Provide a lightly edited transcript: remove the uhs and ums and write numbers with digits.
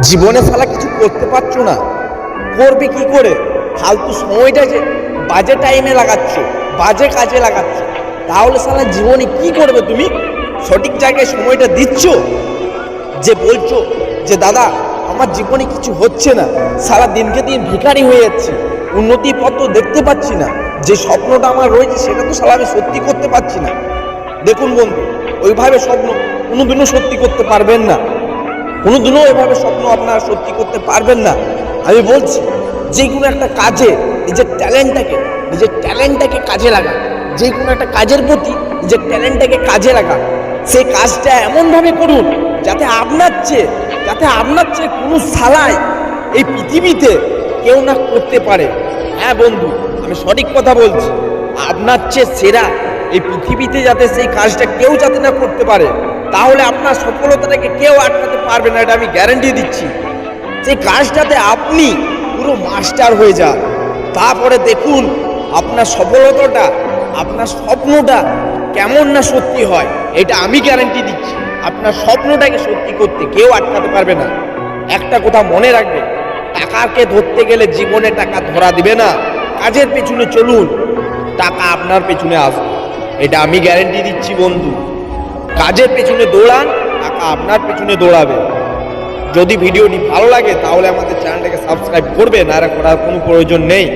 জীবনে শালা কিছু করতে পারছো না, করবে কি করে? ফালতু সময়টা যে বাজে টাইমে লাগাচ্ছ, বাজে কাজে লাগাচ্ছ, তাহলে শালা জীবনে কি করবে? তুমি সঠিক জায়গায় সময়টা দিচ্ছ? যে বলছো যে দাদা আমার জীবনে কিছু হচ্ছে না, সারা দিনকে দিন ভিখারি হয়ে যাচ্ছি, উন্নতি পথ তো দেখতে পাচ্ছি না, যে স্বপ্নটা আমার রয়েছে সেটা তো শালা আমি সত্যি করতে পারছি না। দেখুন বন্ধু, ওইভাবে স্বপ্ন কোনোদিনও সত্যি করতে পারবেন না, কোনোদিনও ওইভাবে স্বপ্ন আপনারা সত্যি করতে পারবেন না। আমি বলছি যে কোনো একটা কাজে নিজের ট্যালেন্টটাকে কাজে লাগা, যে কোনো একটা কাজের প্রতি নিজের ট্যালেন্টটাকে কাজে লাগা। সেই কাজটা এমনভাবে করুন যাতে আপনার চেয়ে কোনো শালাই এই পৃথিবীতে কেউ না করতে পারে। হ্যাঁ বন্ধু, আমি সঠিক কথা বলছি, আপনার চেয়ে সেরা এই পৃথিবীতে যাতে সেই কাজটা কেউ যাতে না করতে পারে, তাহলে আপনার সফলতাটাকে কেউ আটকাতে পারবে না, এটা আমি গ্যারান্টি দিচ্ছি। সেই কাজটাতে আপনি পুরো মাস্টার হয়ে যান, তারপরে দেখুন আপনার সফলতাটা, আপনার স্বপ্নটা কেমন না সত্যি হয়। এটা আমি গ্যারান্টি দিচ্ছি, আপনার স্বপ্নটাকে সত্যি করতে কেউ আটকাতে পারবে না। একটা কথা মনে রাখবে, টাকাকে ধরতে গেলে জীবনে টাকা ধরা দিবে না। কাজের পেছনে চলুন, টাকা আপনার পেছনে আসবে, এটা আমি গ্যারান্টি দিচ্ছি বন্ধু। কাজের পেছনে দৌড়ান, টাকা আপনার পেছনে দৌড়াবে। যদি ভিডিওটি ভালো লাগে তাহলে আমাদের চ্যানেলটাকে সাবস্ক্রাইব করবেন, আর করার কোনো প্রয়োজন নেই।